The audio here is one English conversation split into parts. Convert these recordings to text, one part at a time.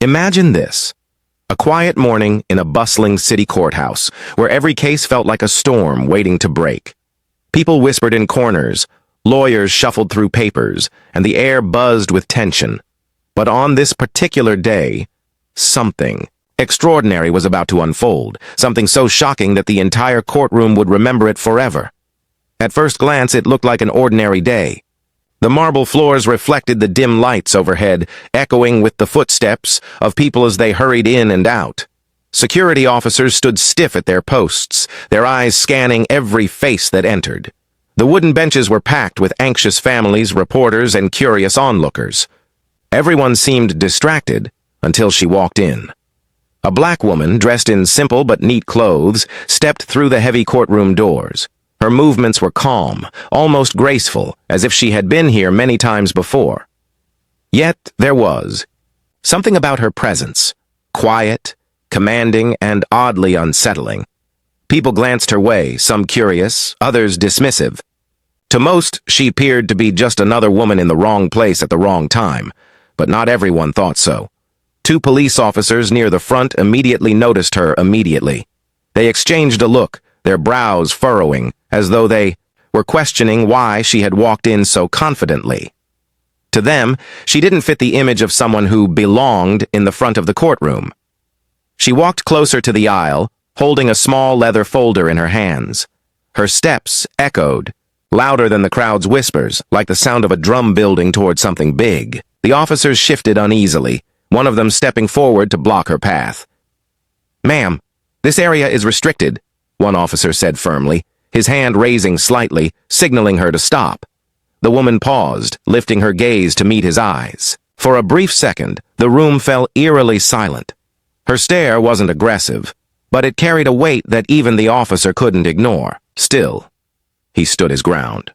Imagine this. A quiet morning in a bustling city courthouse, where every case felt like a storm waiting to break. People whispered in corners, lawyers shuffled through papers, and the air buzzed with tension. But on this particular day, something extraordinary was about to unfold, something so shocking that the entire courtroom would remember it forever. At first glance, it looked like an ordinary day. The marble floors reflected the dim lights overhead, echoing with the footsteps of people as they hurried in and out. Security officers stood stiff at their posts, their eyes scanning every face that entered. The wooden benches were packed with anxious families, reporters, and curious onlookers. Everyone seemed distracted until she walked in. A black woman, dressed in simple but neat clothes, stepped through the heavy courtroom doors. Her movements were calm, almost graceful, as if she had been here many times before. Yet there was something about her presence, quiet, commanding, and oddly unsettling. People glanced her way, some curious, others dismissive. To most, she appeared to be just another woman in the wrong place at the wrong time, but not everyone thought so. Two police officers near the front immediately noticed her immediately. They exchanged a look, their brows furrowing, as though they were questioning why she had walked in so confidently. To them, she didn't fit the image of someone who belonged in the front of the courtroom. She walked closer to the aisle, holding a small leather folder in her hands. Her steps echoed, louder than the crowd's whispers, like the sound of a drum building toward something big. The officers shifted uneasily, one of them stepping forward to block her path. "Ma'am, this area is restricted," one officer said firmly, his hand raising slightly, signaling her to stop. The woman paused, lifting her gaze to meet his eyes. For a brief second, the room fell eerily silent. Her stare wasn't aggressive, but it carried a weight that even the officer couldn't ignore. Still, he stood his ground.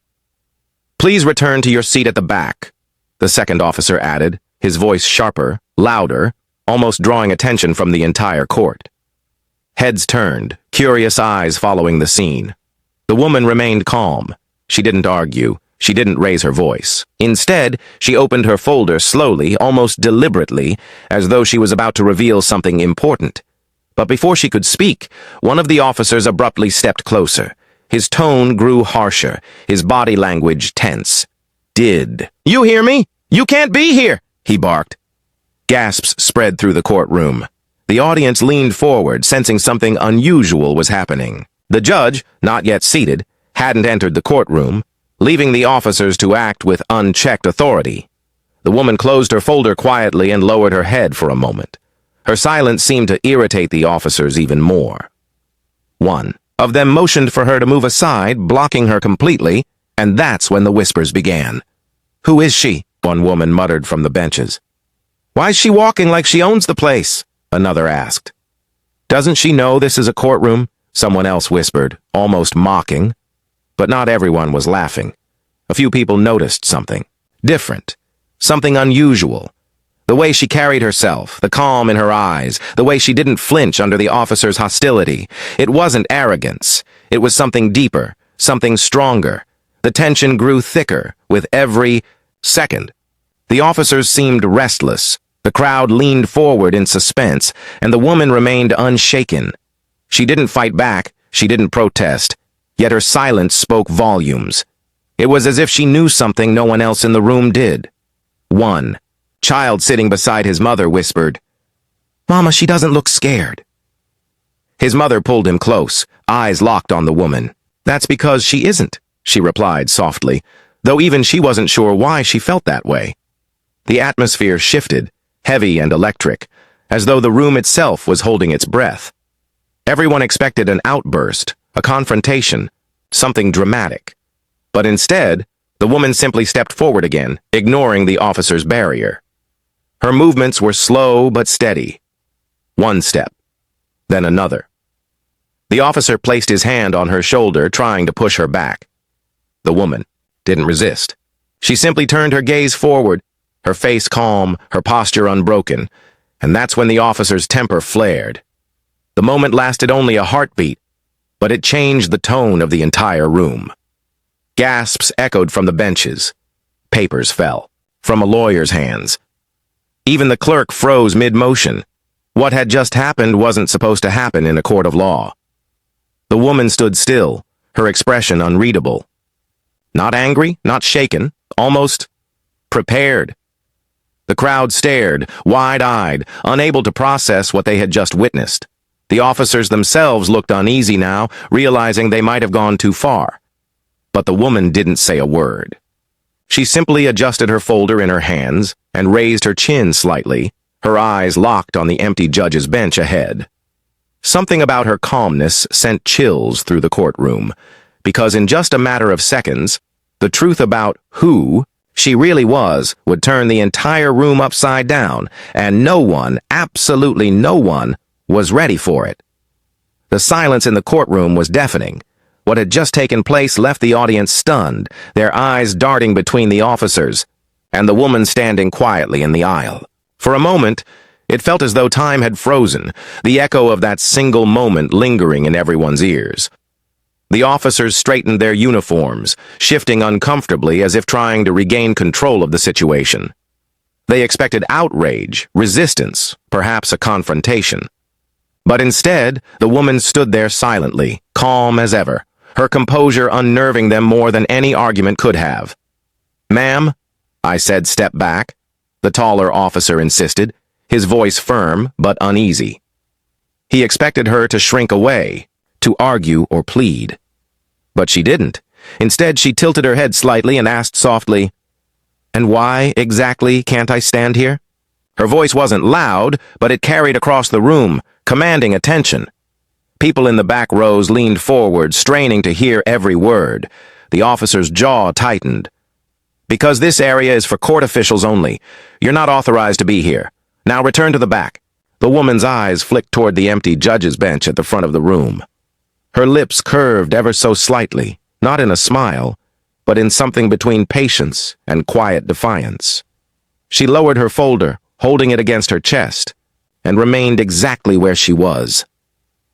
"Please return to your seat at the back," the second officer added, his voice sharper, louder, almost drawing attention from the entire court. Heads turned, curious eyes following the scene. The woman remained calm. She didn't argue. She didn't raise her voice. Instead, she opened her folder slowly, almost deliberately, as though she was about to reveal something important. But before she could speak, one of the officers abruptly stepped closer. His tone grew harsher, his body language tense. "Did you hear me? You can't be here!" he barked. Gasps spread through the courtroom. The audience leaned forward, sensing something unusual was happening. The judge, not yet seated, hadn't entered the courtroom, leaving the officers to act with unchecked authority. The woman closed her folder quietly and lowered her head for a moment. Her silence seemed to irritate the officers even more. One of them motioned for her to move aside, blocking her completely, and that's when the whispers began. "Who is she?" one woman muttered from the benches. "Why's she walking like she owns the place?" another asked. "Doesn't she know this is a courtroom?" someone else whispered, almost mocking. But not everyone was laughing. A few people noticed something different, something unusual. The way she carried herself, the calm in her eyes, the way she didn't flinch under the officer's hostility. It wasn't arrogance. It was something deeper, something stronger. The tension grew thicker with every second. The officers seemed restless. The crowd leaned forward in suspense, and the woman remained unshaken. She didn't fight back. She didn't protest. Yet her silence spoke volumes. It was as if she knew something no one else in the room did. One child sitting beside his mother whispered, "Mama, she doesn't look scared." His mother pulled him close, eyes locked on the woman. "That's because she isn't," she replied softly, though even she wasn't sure why she felt that way. The atmosphere shifted, heavy and electric, as though the room itself was holding its breath. Everyone expected an outburst, a confrontation, something dramatic. But instead, the woman simply stepped forward again, ignoring the officer's barrier. Her movements were slow but steady. One step, then another. The officer placed his hand on her shoulder, trying to push her back. The woman didn't resist. She simply turned her gaze forward, her face calm, her posture unbroken, and that's when the officer's temper flared. The moment lasted only a heartbeat, but it changed the tone of the entire room. Gasps echoed from the benches. Papers fell from a lawyer's hands. Even the clerk froze mid-motion. What had just happened wasn't supposed to happen in a court of law. The woman stood still, her expression unreadable. Not angry, not shaken, almost prepared. The crowd stared, wide-eyed, unable to process what they had just witnessed. The officers themselves looked uneasy now, realizing they might have gone too far. But the woman didn't say a word. She simply adjusted her folder in her hands and raised her chin slightly, her eyes locked on the empty judge's bench ahead. Something about her calmness sent chills through the courtroom, because in just a matter of seconds, the truth about who she really was would turn the entire room upside down, and no one, absolutely no one, was ready for it. The silence in the courtroom was deafening. What had just taken place left the audience stunned, their eyes darting between the officers and the woman standing quietly in the aisle. For a moment, it felt as though time had frozen, the echo of that single moment lingering in everyone's ears. The officers straightened their uniforms, shifting uncomfortably as if trying to regain control of the situation. They expected outrage, resistance, perhaps a confrontation. But instead, the woman stood there silently, calm as ever, her composure unnerving them more than any argument could have. "Ma'am," I said, "step back," the taller officer insisted, his voice firm but uneasy. He expected her to shrink away, to argue or plead. But she didn't. Instead, she tilted her head slightly and asked softly, "And why, exactly, can't I stand here?" Her voice wasn't loud, but it carried across the room, commanding attention. People in the back rows leaned forward, straining to hear every word. The officer's jaw tightened. "Because this area is for court officials only. You're not authorized to be here. Now return to the back." The woman's eyes flicked toward the empty judge's bench at the front of the room. Her lips curved ever so slightly, not in a smile, but in something between patience and quiet defiance. She lowered her folder, holding it against her chest, and remained exactly where she was.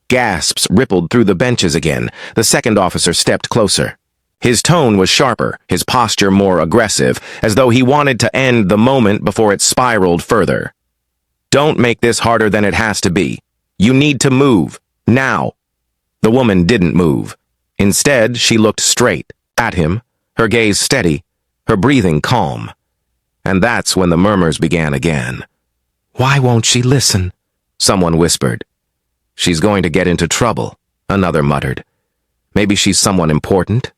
Gasps rippled through the benches again. The second officer stepped closer. His tone was sharper, his posture more aggressive, as though he wanted to end the moment before it spiraled further. "Don't make this harder than it has to be. You need to move. Now." The woman didn't move. Instead, she looked straight at him, her gaze steady, her breathing calm. And that's when the murmurs began again. "Why won't she listen?" someone whispered. "She's going to get into trouble," another muttered. "Maybe she's someone important?"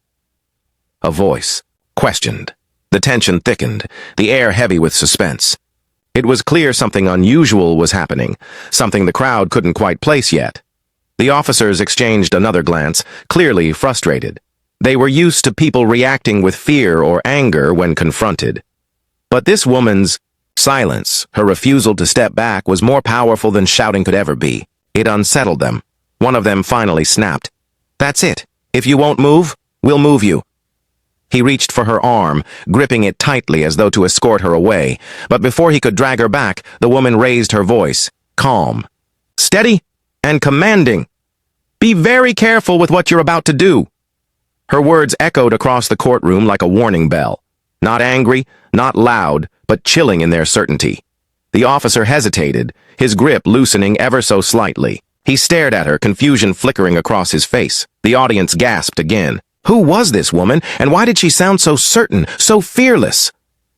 A voice questioned. The tension thickened, the air heavy with suspense. It was clear something unusual was happening, something the crowd couldn't quite place yet. The officers exchanged another glance, clearly frustrated. They were used to people reacting with fear or anger when confronted. But this woman's silence, her refusal to step back, was more powerful than shouting could ever be. It unsettled them. One of them finally snapped. "That's it. If you won't move, we'll move you." He reached for her arm, gripping it tightly as though to escort her away. But before he could drag her back, the woman raised her voice, calm, steady, and commanding. "Be very careful with what you're about to do." Her words echoed across the courtroom like a warning bell. Not angry, not loud, but chilling in their certainty. The officer hesitated, his grip loosening ever so slightly. He stared at her, confusion flickering across his face. The audience gasped again. Who was this woman, and why did she sound so certain, so fearless?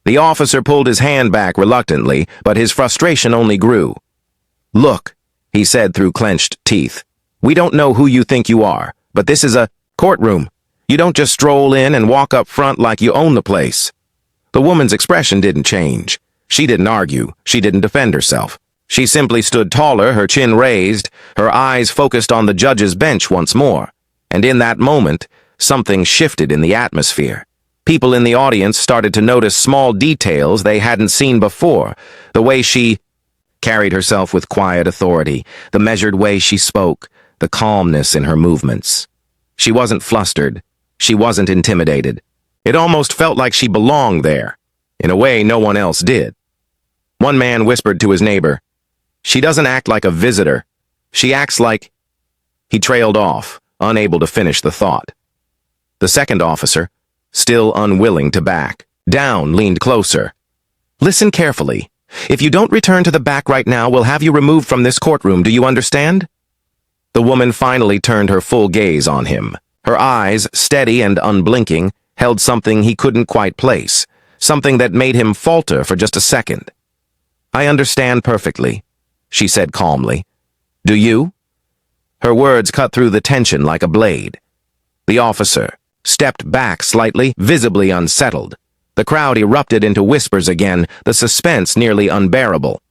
The officer pulled his hand back reluctantly, but his frustration only grew. "Look," he said through clenched teeth. "We don't know who you think you are, but this is a courtroom. You don't just stroll in and walk up front like you own the place." The woman's expression didn't change. She didn't argue. She didn't defend herself. She simply stood taller, her chin raised, her eyes focused on the judge's bench once more. And in that moment, something shifted in the atmosphere. People in the audience started to notice small details they hadn't seen before. The way she carried herself with quiet authority, the measured way she spoke, the calmness in her movements. She wasn't flustered. She wasn't intimidated. It almost felt like she belonged there, in a way no one else did. One man whispered to his neighbor, "She doesn't act like a visitor. She acts like—" He trailed off, unable to finish the thought. The second officer, still unwilling to back down, leaned closer. "Listen carefully. If you don't return to the back right now, we'll have you removed from this courtroom. Do you understand? The woman finally turned her full gaze on him. Her eyes, steady and unblinking, held something he couldn't quite place, something that made him falter for just a second. "I understand perfectly," she said calmly. "Do you?" Her words cut through the tension like a blade. The officer stepped back slightly, visibly unsettled. The crowd erupted into whispers again, the suspense nearly unbearable.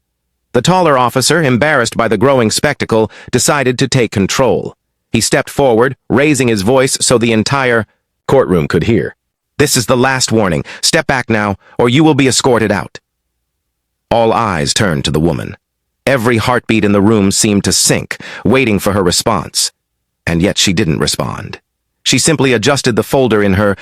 The taller officer, embarrassed by the growing spectacle, decided to take control. He stepped forward, raising his voice so the entire courtroom could hear. "This is the last warning. Step back now, or you will be escorted out." All eyes turned to the woman. Every heartbeat in the room seemed to sink, waiting for her response. And yet she didn't respond. She simply adjusted the folder in her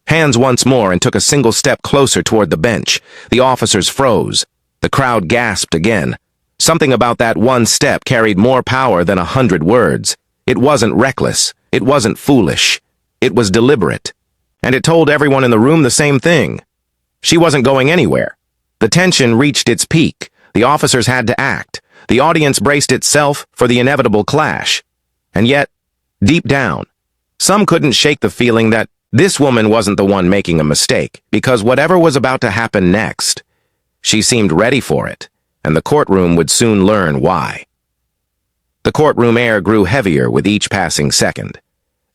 hands once more and took a single step closer toward the bench. The officers froze. The crowd gasped again. Something about that one step carried more power than 100 words. It wasn't reckless. It wasn't foolish. It was deliberate. And it told everyone in the room the same thing. She wasn't going anywhere. The tension reached its peak. The officers had to act. The audience braced itself for the inevitable clash. And yet, deep down, some couldn't shake the feeling that this woman wasn't the one making a mistake, because whatever was about to happen next, she seemed ready for it, and the courtroom would soon learn why. The courtroom air grew heavier with each passing second.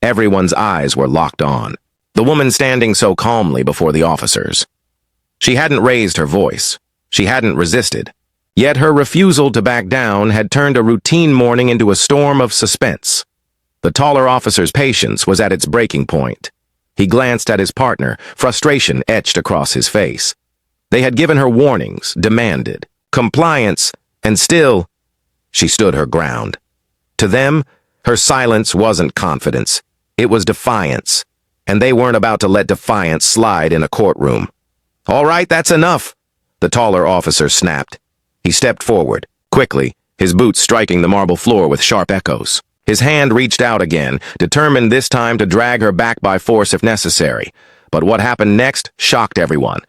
Everyone's eyes were locked on, the woman standing so calmly before the officers. She hadn't raised her voice. She hadn't resisted. Yet her refusal to back down had turned a routine morning into a storm of suspense. The taller officer's patience was at its breaking point. He glanced at his partner, frustration etched across his face. They had given her warnings, demanded compliance, and still, she stood her ground. To them, her silence wasn't confidence. It was defiance, and they weren't about to let defiance slide in a courtroom. "All right, that's enough," the taller officer snapped. He stepped forward, quickly, his boots striking the marble floor with sharp echoes. His hand reached out again, determined this time to drag her back by force if necessary. But what happened next shocked everyone.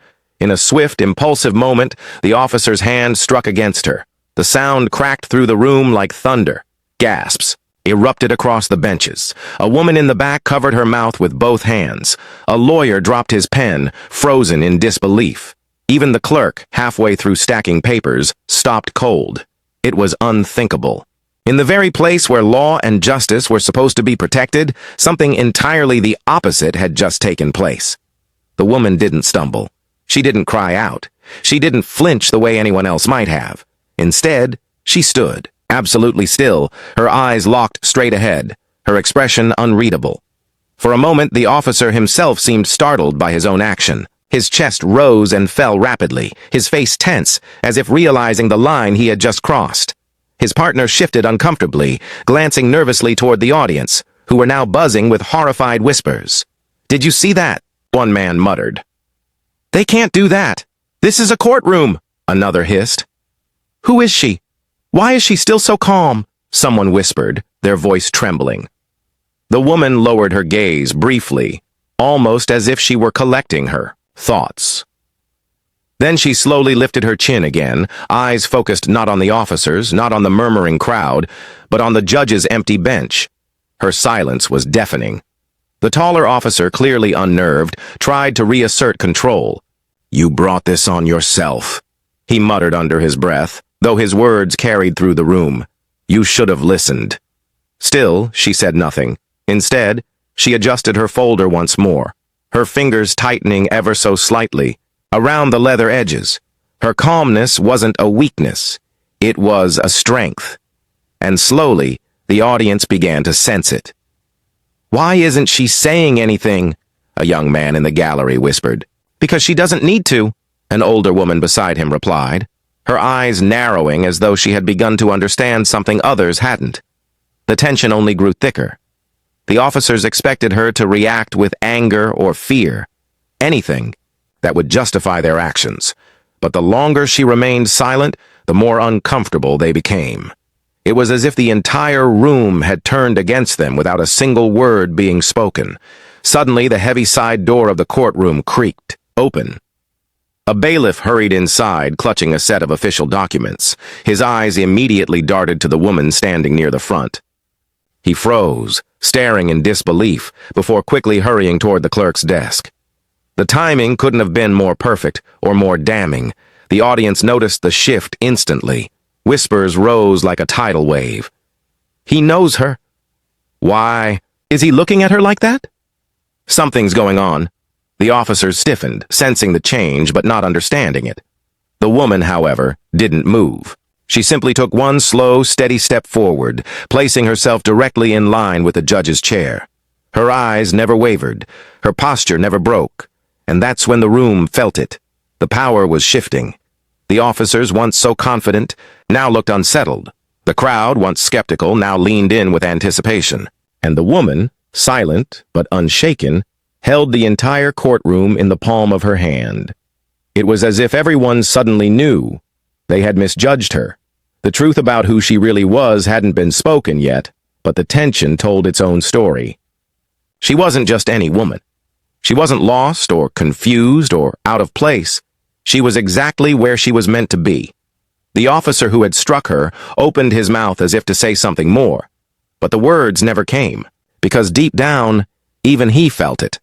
In a swift, impulsive moment, the officer's hand struck against her. The sound cracked through the room like thunder. Gasps erupted across the benches. A woman in the back covered her mouth with both hands. A lawyer dropped his pen, frozen in disbelief. Even the clerk, halfway through stacking papers, stopped cold. It was unthinkable. In the very place where law and justice were supposed to be protected, something entirely the opposite had just taken place. The woman didn't stumble. She didn't cry out. She didn't flinch the way anyone else might have. Instead, she stood, absolutely still, her eyes locked straight ahead, her expression unreadable. For a moment, the officer himself seemed startled by his own action. His chest rose and fell rapidly, his face tense, as if realizing the line he had just crossed. His partner shifted uncomfortably, glancing nervously toward the audience, who were now buzzing with horrified whispers. "Did you see that?" one man muttered. "They can't do that. This is a courtroom," another hissed. "Who is she? Why is she still so calm?" someone whispered, their voice trembling. The woman lowered her gaze briefly, almost as if she were collecting her thoughts. Then she slowly lifted her chin again, eyes focused not on the officers, not on the murmuring crowd, but on the judge's empty bench. Her silence was deafening. The taller officer, clearly unnerved, tried to reassert control. "You brought this on yourself," he muttered under his breath, though his words carried through the room. "You should have listened." Still, she said nothing. Instead, she adjusted her folder once more, her fingers tightening ever so slightly, around the leather edges. Her calmness wasn't a weakness. It was a strength. And slowly, the audience began to sense it. "Why isn't she saying anything?" a young man in the gallery whispered. "Because she doesn't need to," an older woman beside him replied, her eyes narrowing as though she had begun to understand something others hadn't. The tension only grew thicker. The officers expected her to react with anger or fear, anything that would justify their actions. But the longer she remained silent, the more uncomfortable they became. It was as if the entire room had turned against them without a single word being spoken. Suddenly, the heavy side door of the courtroom creaked open. A bailiff hurried inside, clutching a set of official documents. His eyes immediately darted to the woman standing near the front. He froze, staring in disbelief, before quickly hurrying toward the clerk's desk. The timing couldn't have been more perfect or more damning. The audience noticed the shift instantly. Whispers rose like a tidal wave. He knows her. Why? Is he looking at her like that? Something's going on. The officers stiffened, sensing the change but not understanding it. The woman, however, didn't move. She simply took one slow, steady step forward, placing herself directly in line with the judge's chair. Her eyes never wavered. Her posture never broke. And that's when the room felt it. The power was shifting. The officers, once so confident, now looked unsettled. The crowd, once skeptical, now leaned in with anticipation. And the woman, silent but unshaken, held the entire courtroom in the palm of her hand. It was as if everyone suddenly knew. They had misjudged her. The truth about who she really was hadn't been spoken yet, but the tension told its own story. She wasn't just any woman. She wasn't lost or confused or out of place. She was exactly where she was meant to be. The officer who had struck her opened his mouth as if to say something more, but the words never came, because deep down, even he felt it.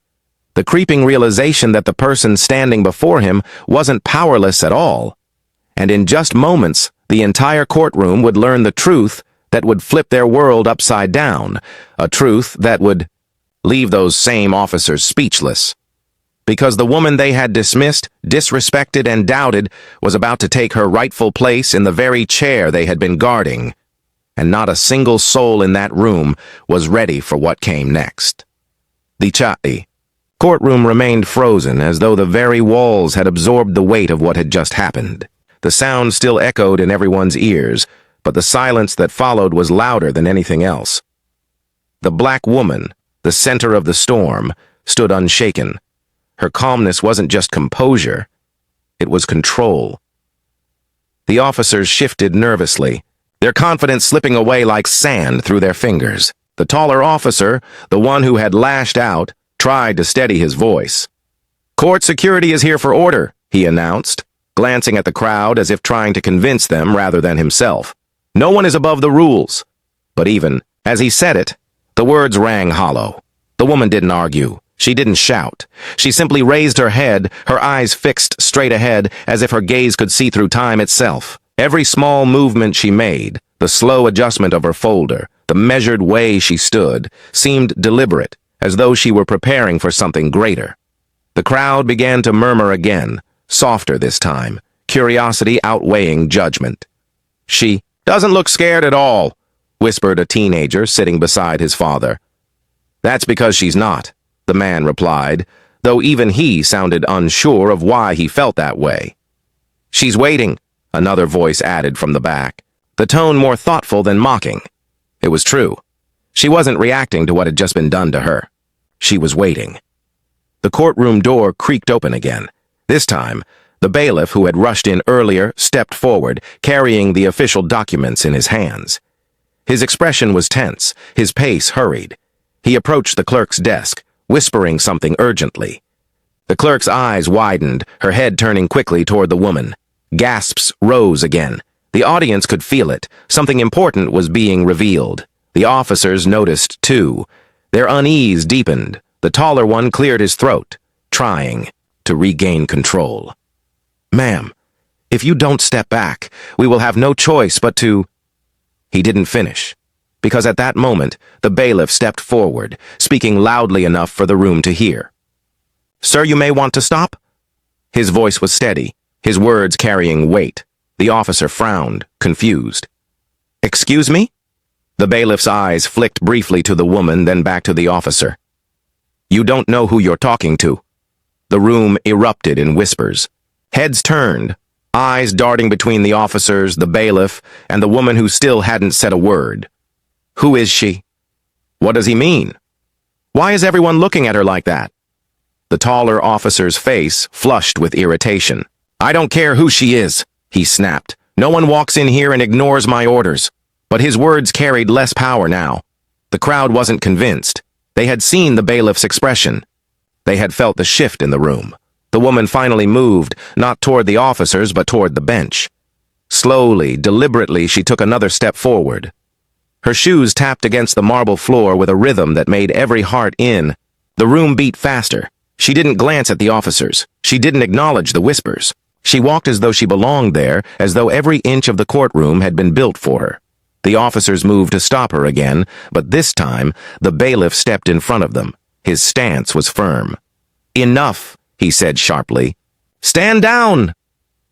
The creeping realization that the person standing before him wasn't powerless at all. And in just moments, the entire courtroom would learn the truth that would flip their world upside down, a truth that would leave those same officers speechless. Because the woman they had dismissed, disrespected, and doubted was about to take her rightful place in the very chair they had been guarding. And not a single soul in that room was ready for what came next. The courtroom remained frozen, as though the very walls had absorbed the weight of what had just happened. The sound still echoed in everyone's ears, but the silence that followed was louder than anything else. The black woman, the center of the storm, stood unshaken. Her calmness wasn't just composure, it was control. The officers shifted nervously, their confidence slipping away like sand through their fingers. The taller officer, the one who had lashed out, tried to steady his voice. "Court security is here for order," he announced, glancing at the crowd as if trying to convince them rather than himself. "No one is above the rules." But even as he said it, the words rang hollow. The woman didn't argue. She didn't shout. She simply raised her head, her eyes fixed straight ahead, as if her gaze could see through time itself. Every small movement she made, the slow adjustment of her folder, the measured way she stood, seemed deliberate, as though she were preparing for something greater. The crowd began to murmur again, softer this time, curiosity outweighing judgment. "She doesn't look scared at all," whispered a teenager sitting beside his father. "That's because she's not," the man replied, though even he sounded unsure of why he felt that way. "She's waiting," another voice added from the back, the tone more thoughtful than mocking. It was true. She wasn't reacting to what had just been done to her. She was waiting. The courtroom door creaked open again. This time, the bailiff who had rushed in earlier stepped forward, carrying the official documents in his hands. His expression was tense, his pace hurried. He approached the clerk's desk, whispering something urgently. The clerk's eyes widened, her head turning quickly toward the woman. Gasps rose again. The audience could feel it. Something important was being revealed. The officers noticed, too. Their unease deepened. The taller one cleared his throat, trying to regain control. "Ma'am, if you don't step back, we will have no choice but to—" He didn't finish, because at that moment, the bailiff stepped forward, speaking loudly enough for the room to hear. "Sir, you may want to stop?" His voice was steady, his words carrying weight. The officer frowned, confused. "Excuse me?" The bailiff's eyes flicked briefly to the woman, then back to the officer. "You don't know who you're talking to." The room erupted in whispers. Heads turned, eyes darting between the officers, the bailiff, and the woman who still hadn't said a word. Who is she? What does he mean? Why is everyone looking at her like that? The taller officer's face flushed with irritation. "I don't care who she is," he snapped. "No one walks in here and ignores my orders." But his words carried less power now. The crowd wasn't convinced. They had seen the bailiff's expression. They had felt the shift in the room. The woman finally moved, not toward the officers, but toward the bench. Slowly, deliberately, she took another step forward. Her shoes tapped against the marble floor with a rhythm that made every heart in. The room beat faster. She didn't glance at the officers. She didn't acknowledge the whispers. She walked as though she belonged there, as though every inch of the courtroom had been built for her. The officers moved to stop her again, but this time, the bailiff stepped in front of them. His stance was firm. "Enough," he said sharply. "Stand down!"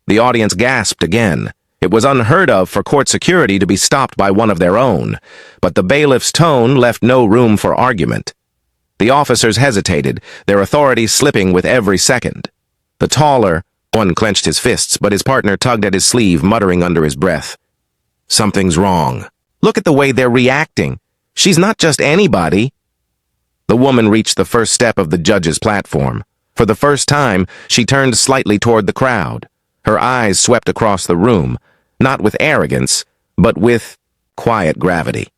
The audience gasped again. It was unheard of for court security to be stopped by one of their own, but the bailiff's tone left no room for argument. The officers hesitated, their authority slipping with every second. The taller one clenched his fists, but his partner tugged at his sleeve, muttering under his breath. "Something's wrong. Look at the way they're reacting. She's not just anybody." The woman reached the first step of the judge's platform. For the first time, she turned slightly toward the crowd. Her eyes swept across the room, not with arrogance, but with quiet gravity.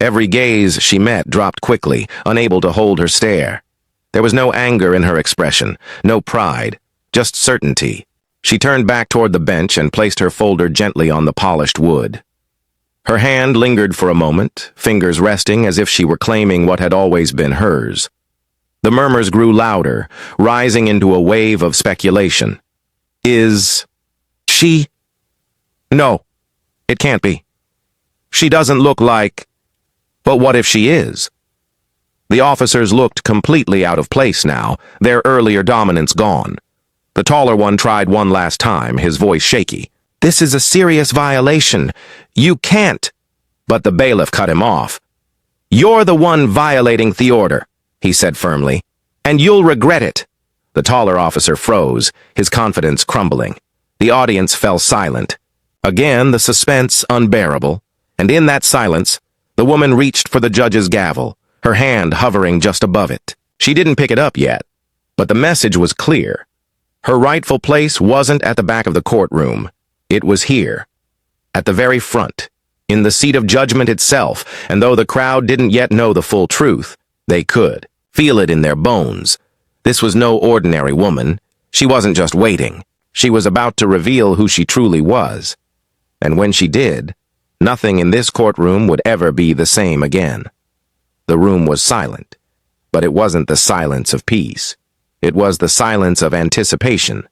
Every gaze she met dropped quickly, unable to hold her stare. There was no anger in her expression, no pride, just certainty. She turned back toward the bench and placed her folder gently on the polished wood. Her hand lingered for a moment, fingers resting as if she were claiming what had always been hers. The murmurs grew louder, rising into a wave of speculation. Is she? No, it can't be. She doesn't look like... But what if she is? The officers looked completely out of place now, their earlier dominance gone. The taller one tried one last time, his voice shaky. "This is a serious violation. You can't..." But the bailiff cut him off. "You're the one violating the order," he said firmly, "and you'll regret it." The taller officer froze, his confidence crumbling. The audience fell silent. Again, the suspense unbearable, and in that silence, the woman reached for the judge's gavel, her hand hovering just above it. She didn't pick it up yet, but the message was clear. Her rightful place wasn't at the back of the courtroom. It was here, at the very front, in the seat of judgment itself, and though the crowd didn't yet know the full truth, they could feel it in their bones. This was no ordinary woman. She wasn't just waiting. She was about to reveal who she truly was. And when she did, nothing in this courtroom would ever be the same again. The room was silent, but it wasn't the silence of peace. It was the silence of anticipation,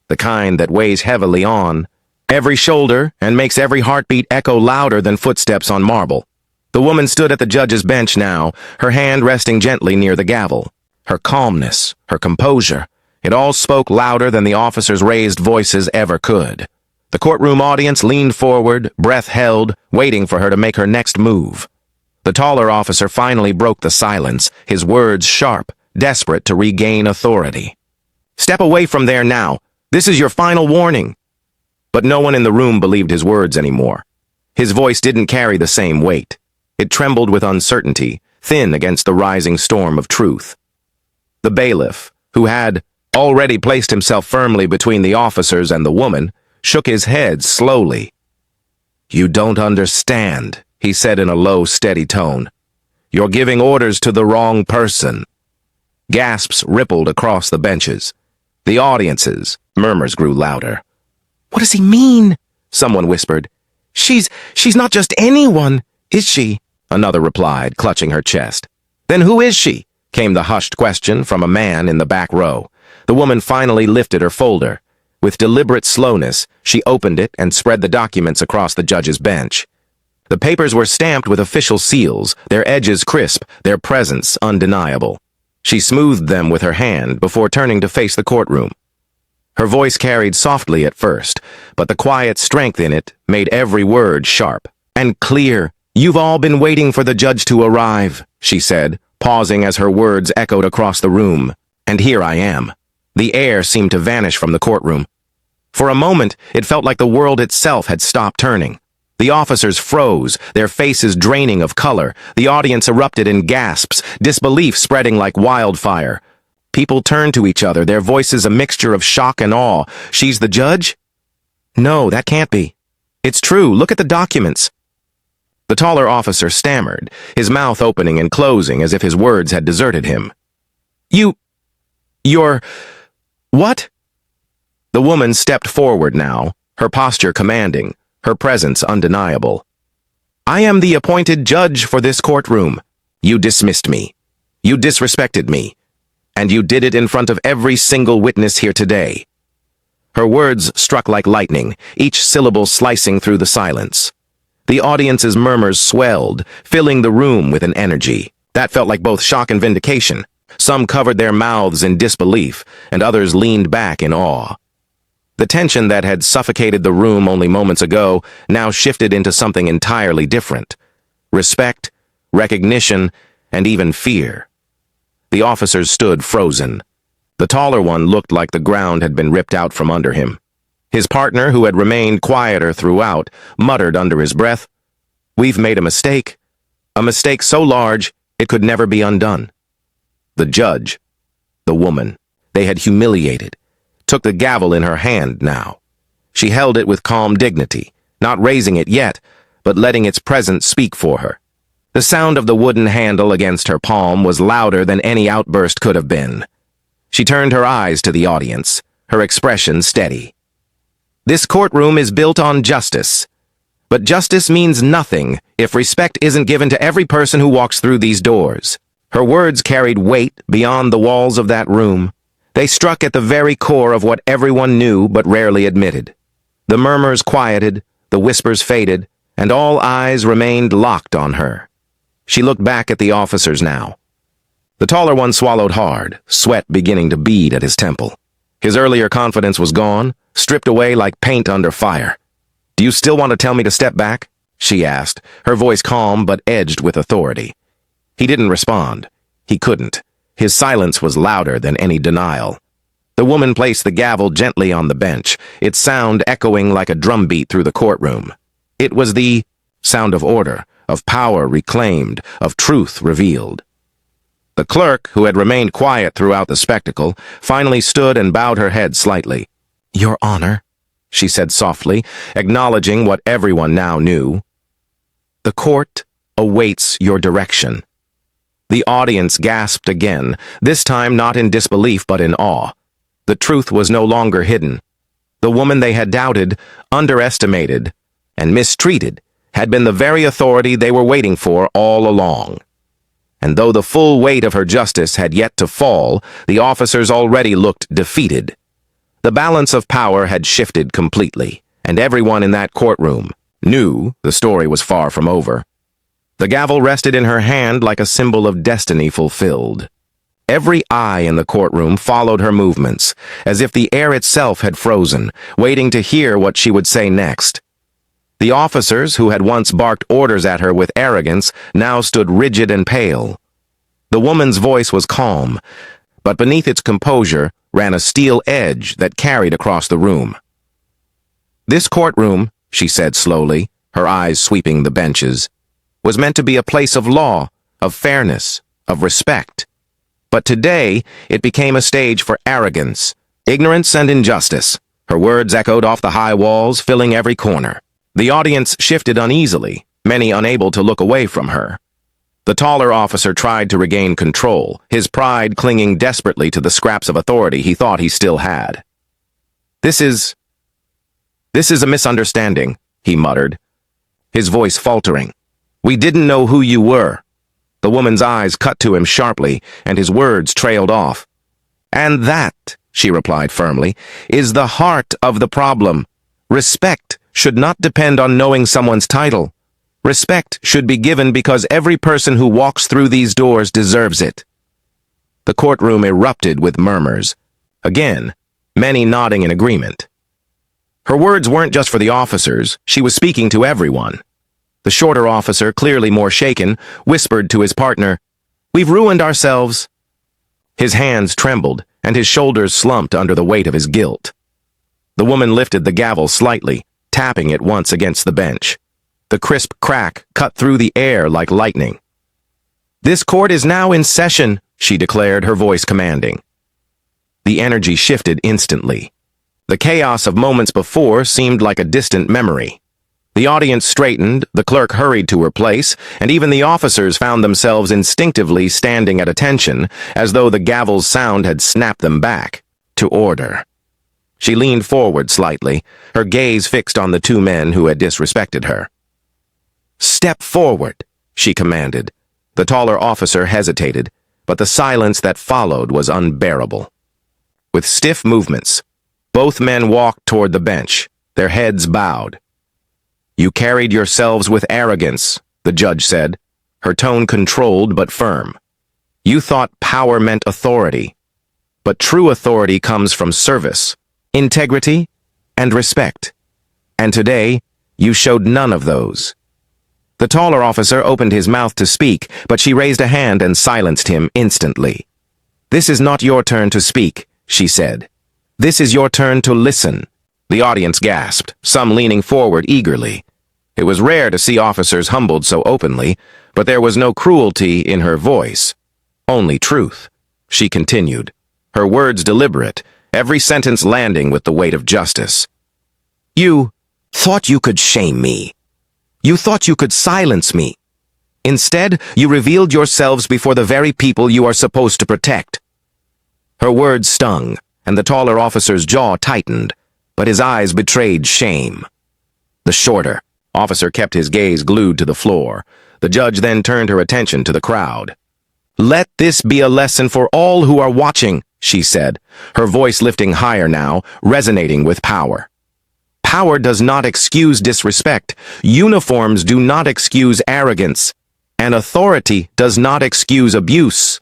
the kind that weighs heavily on every shoulder and makes every heartbeat echo louder than footsteps on marble. The woman stood at the judge's bench now, her hand resting gently near the gavel. Her calmness, her composure, it all spoke louder than the officers' raised voices ever could. The courtroom audience leaned forward, breath held, waiting for her to make her next move. The taller officer finally broke the silence, his words sharp, desperate to regain authority. "Step away from there now. This is your final warning." But no one in the room believed his words anymore. His voice didn't carry the same weight. It trembled with uncertainty, thin against the rising storm of truth. The bailiff, who had already placed himself firmly between the officers and the woman, shook his head slowly. "You don't understand," he said in a low, steady tone. "You're giving orders to the wrong person." Gasps rippled across the benches. The audience's murmurs grew louder. "What does he mean?" someone whispered. She's not just anyone, is she?" another replied, clutching her chest. "Then who is she?" came the hushed question from a man in the back row. The woman finally lifted her folder. With deliberate slowness, she opened it and spread the documents across the judge's bench. The papers were stamped with official seals, their edges crisp, their presence undeniable. She smoothed them with her hand before turning to face the courtroom. Her voice carried softly at first, but the quiet strength in it made every word sharp and clear. "You've all been waiting for the judge to arrive," she said, pausing as her words echoed across the room. "And here I am." The air seemed to vanish from the courtroom. For a moment, it felt like the world itself had stopped turning. The officers froze, their faces draining of color. The audience erupted in gasps, disbelief spreading like wildfire. People turned to each other, their voices a mixture of shock and awe. "She's the judge? No, that can't be. It's true, look at the documents." The taller officer stammered, his mouth opening and closing as if his words had deserted him. You're... What? The woman stepped forward now, her posture commanding, her presence undeniable. I am the appointed judge for this courtroom. You dismissed me. You disrespected me. And you did it in front of every single witness here today. Her words struck like lightning, each syllable slicing through the silence. The audience's murmurs swelled, filling the room with an energy that felt like both shock and vindication. Some covered their mouths in disbelief, and others leaned back in awe. The tension that had suffocated the room only moments ago now shifted into something entirely different. Respect, recognition, and even fear. The officers stood frozen. The taller one looked like the ground had been ripped out from under him. His partner, who had remained quieter throughout, muttered under his breath, "We've made a mistake so large it could never be undone." The judge, the woman, they had humiliated, took the gavel in her hand now. She held it with calm dignity, not raising it yet, but letting its presence speak for her. The sound of the wooden handle against her palm was louder than any outburst could have been. She turned her eyes to the audience, her expression steady. This courtroom is built on justice. But justice means nothing if respect isn't given to every person who walks through these doors. Her words carried weight beyond the walls of that room. They struck at the very core of what everyone knew but rarely admitted. The murmurs quieted, the whispers faded, and all eyes remained locked on her. She looked back at the officers now. The taller one swallowed hard, sweat beginning to bead at his temple. His earlier confidence was gone, stripped away like paint under fire. "Do you still want to tell me to step back?" she asked, her voice calm but edged with authority. He didn't respond. He couldn't. His silence was louder than any denial. The woman placed the gavel gently on the bench, its sound echoing like a drumbeat through the courtroom. It was the sound of order, of power reclaimed, of truth revealed. The clerk, who had remained quiet throughout the spectacle, finally stood and bowed her head slightly. "Your Honor," she said softly, acknowledging what everyone now knew. "The court awaits your direction." The audience gasped again, this time not in disbelief but in awe. The truth was no longer hidden. The woman they had doubted, underestimated, and mistreated had been the very authority they were waiting for all along. And though the full weight of her justice had yet to fall, the officers already looked defeated. The balance of power had shifted completely, and everyone in that courtroom knew the story was far from over. The gavel rested in her hand like a symbol of destiny fulfilled. Every eye in the courtroom followed her movements, as if the air itself had frozen, waiting to hear what she would say next. The officers, who had once barked orders at her with arrogance, now stood rigid and pale. The woman's voice was calm, but beneath its composure ran a steel edge that carried across the room. "This courtroom," she said slowly, her eyes sweeping the benches, "was meant to be a place of law, of fairness, of respect. But today, it became a stage for arrogance, ignorance, and injustice." Her words echoed off the high walls, filling every corner. The audience shifted uneasily, many unable to look away from her. The taller officer tried to regain control, his pride clinging desperately to the scraps of authority he thought he still had. This is a misunderstanding," he muttered, his voice faltering. "We didn't know who you were." The woman's eyes cut to him sharply, and his words trailed off. "And that," she replied firmly, "is the heart of the problem. Respect should not depend on knowing someone's title. Respect should be given because every person who walks through these doors deserves it." The courtroom erupted with murmurs. Again, many nodding in agreement. Her words weren't just for the officers, she was speaking to everyone. The shorter officer, clearly more shaken, whispered to his partner, "We've ruined ourselves." His hands trembled, and his shoulders slumped under the weight of his guilt. The woman lifted the gavel slightly, tapping it once against the bench. The crisp crack cut through the air like lightning. "This court is now in session," she declared, her voice commanding. The energy shifted instantly. The chaos of moments before seemed like a distant memory. The audience straightened, the clerk hurried to her place, and even the officers found themselves instinctively standing at attention, as though the gavel's sound had snapped them back. to order. She leaned forward slightly, her gaze fixed on the two men who had disrespected her. "Step forward," she commanded. The taller officer hesitated, but the silence that followed was unbearable. With stiff movements, both men walked toward the bench, their heads bowed. "You carried yourselves with arrogance," the judge said, her tone controlled but firm. "You thought power meant authority, but true authority comes from service, integrity, and respect. And today, you showed none of those." The taller officer opened his mouth to speak, but she raised a hand and silenced him instantly. "This is not your turn to speak," she said. "This is your turn to listen." The audience gasped, some leaning forward eagerly. It was rare to see officers humbled so openly, but there was no cruelty in her voice. Only truth. She continued, her words deliberate, every sentence landing with the weight of justice. "You thought you could shame me. You thought you could silence me. Instead, you revealed yourselves before the very people you are supposed to protect." Her words stung, and the taller officer's jaw tightened, but his eyes betrayed shame. The shorter officer kept his gaze glued to the floor. The judge then turned her attention to the crowd. "Let this be a lesson for all who are watching," she said, her voice lifting higher now, resonating with power. "Power does not excuse disrespect, uniforms do not excuse arrogance, and authority does not excuse abuse."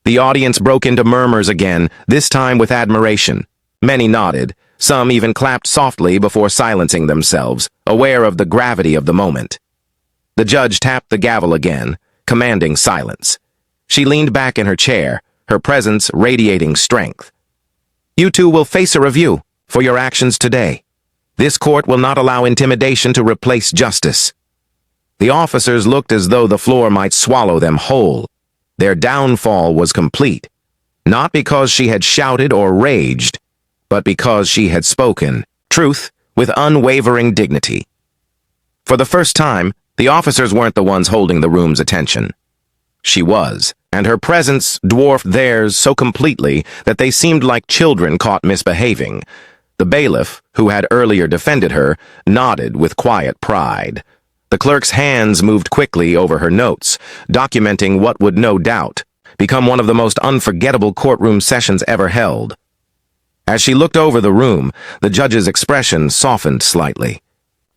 The audience broke into murmurs again, this time with admiration. Many nodded, some even clapped softly before silencing themselves, aware of the gravity of the moment. The judge tapped the gavel again, commanding silence. She leaned back in her chair, her presence radiating strength. "You two will face a review for your actions today. This court will not allow intimidation to replace justice." The officers looked as though the floor might swallow them whole. Their downfall was complete, not because she had shouted or raged, but because she had spoken truth with unwavering dignity. For the first time, the officers weren't the ones holding the room's attention. She was, and her presence dwarfed theirs so completely that they seemed like children caught misbehaving. The bailiff, who had earlier defended her, nodded with quiet pride. The clerk's hands moved quickly over her notes, documenting what would no doubt become one of the most unforgettable courtroom sessions ever held. As she looked over the room, the judge's expression softened slightly.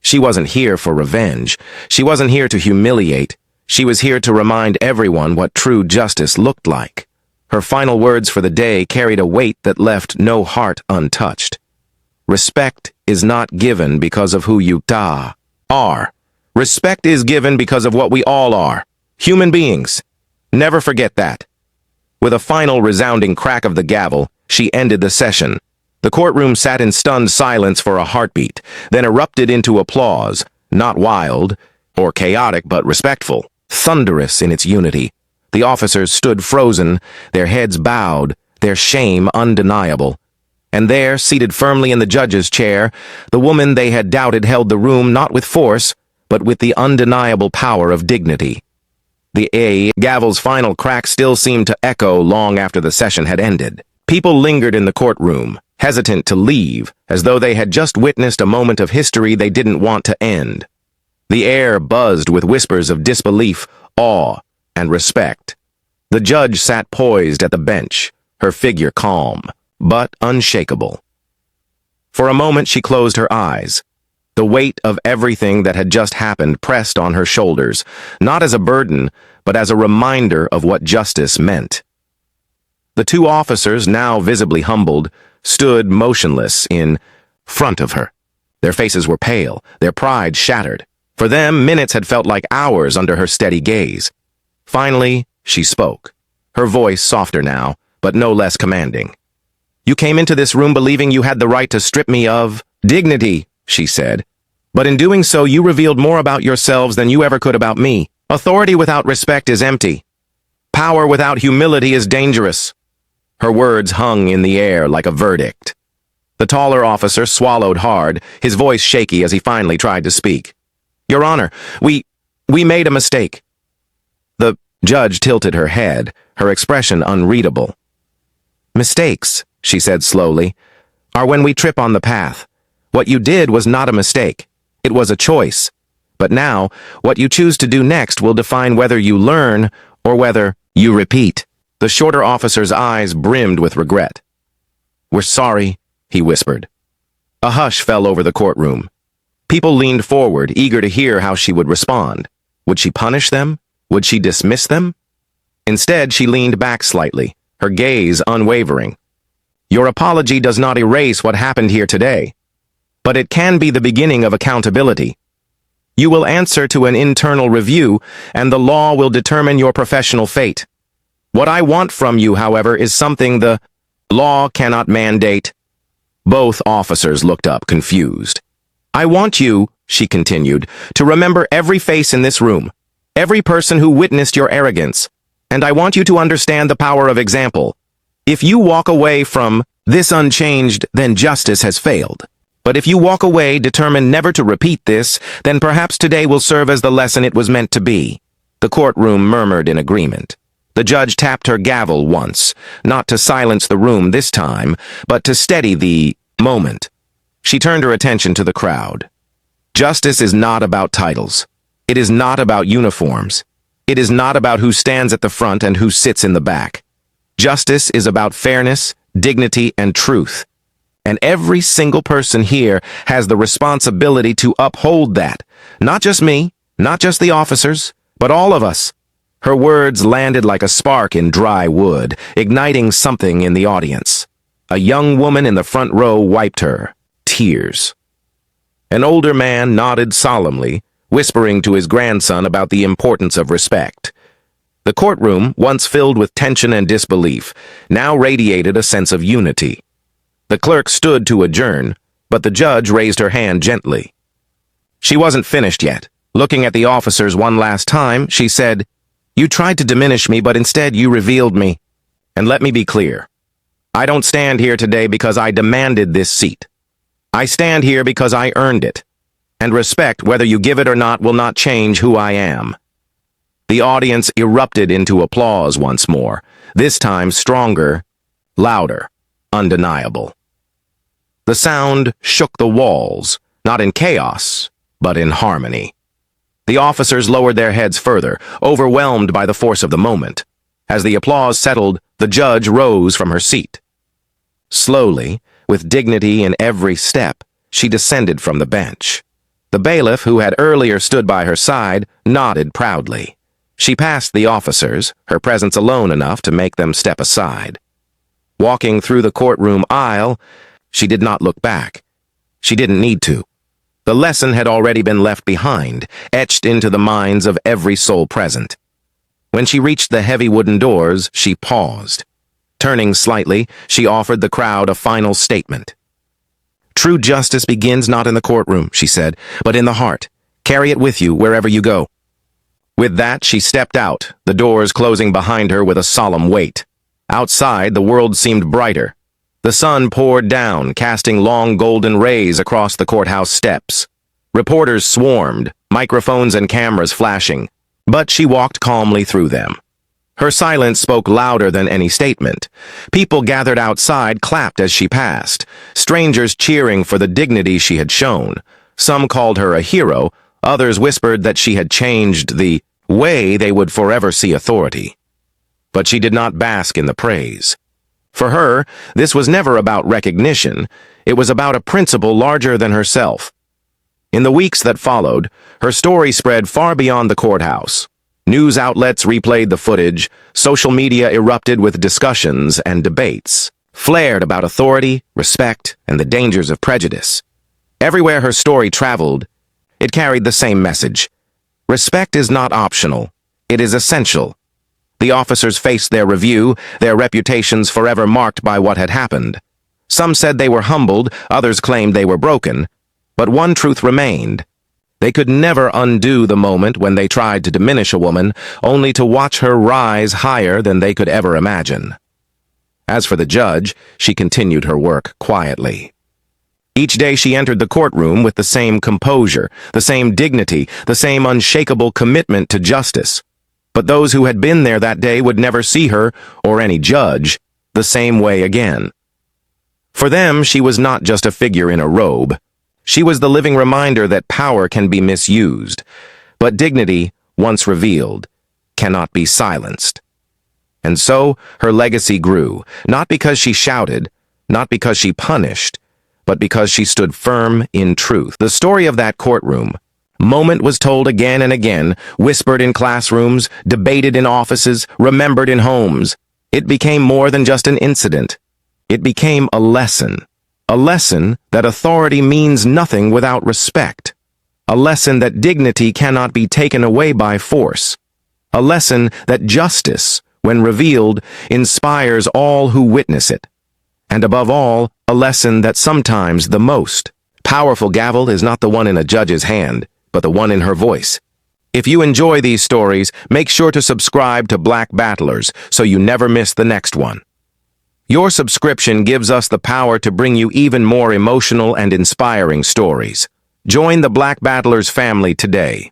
She wasn't here for revenge. She wasn't here to humiliate. She was here to remind everyone what true justice looked like. Her final words for the day carried a weight that left no heart untouched. Respect is not given because of who you are. Respect is given because of what we all are. Human beings. Never forget that. With a final resounding crack of the gavel, she ended the session. The courtroom sat in stunned silence for a heartbeat, then erupted into applause, not wild or chaotic but respectful, thunderous in its unity. The officers stood frozen, their heads bowed, their shame undeniable. And there, seated firmly in the judge's chair, the woman they had doubted held the room not with force, but with the undeniable power of dignity. The gavel's final crack still seemed to echo long after the session had ended. People lingered in the courtroom, hesitant to leave, as though they had just witnessed a moment of history they didn't want to end. The air buzzed with whispers of disbelief, awe, and respect. The judge sat poised at the bench, her figure calm, but unshakable. For a moment she closed her eyes. The weight of everything that had just happened pressed on her shoulders, not as a burden, but as a reminder of what justice meant. The two officers, now visibly humbled, stood motionless in front of her. Their faces were pale, their pride shattered. For them, minutes had felt like hours under her steady gaze. Finally, she spoke, her voice softer now, but no less commanding. "You came into this room believing you had the right to strip me of dignity," she said. "But in doing so, you revealed more about yourselves than you ever could about me. Authority without respect is empty. Power without humility is dangerous." Her words hung in the air like a verdict. The taller officer swallowed hard, his voice shaky as he finally tried to speak. "Your Honor, we made a mistake." The judge tilted her head, her expression unreadable. "Mistakes," she said slowly, are when we trip on the path. What you did was not a mistake. It was a choice. But now, what you choose to do next will define whether you learn or whether you repeat. The shorter officer's eyes brimmed with regret. We're sorry, he whispered. A hush fell over the courtroom. People leaned forward, eager to hear how she would respond. Would she punish them? Would she dismiss them? Instead, she leaned back slightly, her gaze unwavering. Your apology does not erase what happened here today, but it can be the beginning of accountability. You will answer to an internal review, and the law will determine your professional fate. What I want from you, however, is something the law cannot mandate. Both officers looked up, confused. I want you, she continued, to remember every face in this room, every person who witnessed your arrogance, and I want you to understand the power of example. If you walk away from this unchanged, then justice has failed. But if you walk away determined never to repeat this, then perhaps today will serve as the lesson it was meant to be. The courtroom murmured in agreement. The judge tapped her gavel once, not to silence the room this time, but to steady the moment. She turned her attention to the crowd. Justice is not about titles. It is not about uniforms. It is not about who stands at the front and who sits in the back. Justice is about fairness, dignity, and truth. And every single person here has the responsibility to uphold that. Not just me, not just the officers, but all of us. Her words landed like a spark in dry wood, igniting something in the audience. A young woman in the front row wiped her tears. An older man nodded solemnly, whispering to his grandson about the importance of respect. The courtroom, once filled with tension and disbelief, now radiated a sense of unity. The clerk stood to adjourn, but the judge raised her hand gently. She wasn't finished yet. Looking at the officers one last time, she said, You tried to diminish me, but instead you revealed me. And let me be clear. I don't stand here today because I demanded this seat. I stand here because I earned it. And respect, whether you give it or not, will not change who I am. The audience erupted into applause once more, this time stronger, louder, undeniable. The sound shook the walls, not in chaos, but in harmony. The officers lowered their heads further, overwhelmed by the force of the moment. As the applause settled, the judge rose from her seat. Slowly, with dignity in every step, she descended from the bench. The bailiff, who had earlier stood by her side, nodded proudly. She passed the officers, her presence alone enough to make them step aside. Walking through the courtroom aisle, she did not look back. She didn't need to. The lesson had already been left behind, etched into the minds of every soul present. When she reached the heavy wooden doors, she paused. Turning slightly, she offered the crowd a final statement. True justice begins not in the courtroom, she said, but in the heart. Carry it with you wherever you go. With that, she stepped out, the doors closing behind her with a solemn weight. Outside, the world seemed brighter. The sun poured down, casting long golden rays across the courthouse steps. Reporters swarmed, microphones and cameras flashing, but she walked calmly through them. Her silence spoke louder than any statement. People gathered outside clapped as she passed, strangers cheering for the dignity she had shown. Some called her a hero, others whispered that she had changed the way they would forever see authority. But she did not bask in the praise. For her, this was never about recognition. It was about a principle larger than herself. In the weeks that followed, her story spread far beyond the courthouse. News outlets replayed the footage, social media erupted with discussions and debates, flared about authority, respect, and the dangers of prejudice. Everywhere her story traveled, it carried the same message. Respect is not optional. It is essential. The officers faced their review, their reputations forever marked by what had happened. Some said they were humbled, others claimed they were broken. But one truth remained. They could never undo the moment when they tried to diminish a woman, only to watch her rise higher than they could ever imagine. As for the judge, she continued her work quietly. Each day she entered the courtroom with the same composure, the same dignity, the same unshakable commitment to justice. But those who had been there that day would never see her, or any judge, the same way again. For them, she was not just a figure in a robe. She was the living reminder that power can be misused, but dignity, once revealed, cannot be silenced. And so, her legacy grew, not because she shouted, not because she punished, but because she stood firm in truth. The story of that courtroom moment was told again and again, whispered in classrooms, debated in offices, remembered in homes. It became more than just an incident. It became a lesson that authority means nothing without respect, a lesson that dignity cannot be taken away by force, a lesson that justice, when revealed, inspires all who witness it, and above all, a lesson that sometimes the most powerful gavel is not the one in a judge's hand, but the one in her voice. If you enjoy these stories, make sure to subscribe to Black Battlers so you never miss the next one. Your subscription gives us the power to bring you even more emotional and inspiring stories. Join the Black Battlers family today.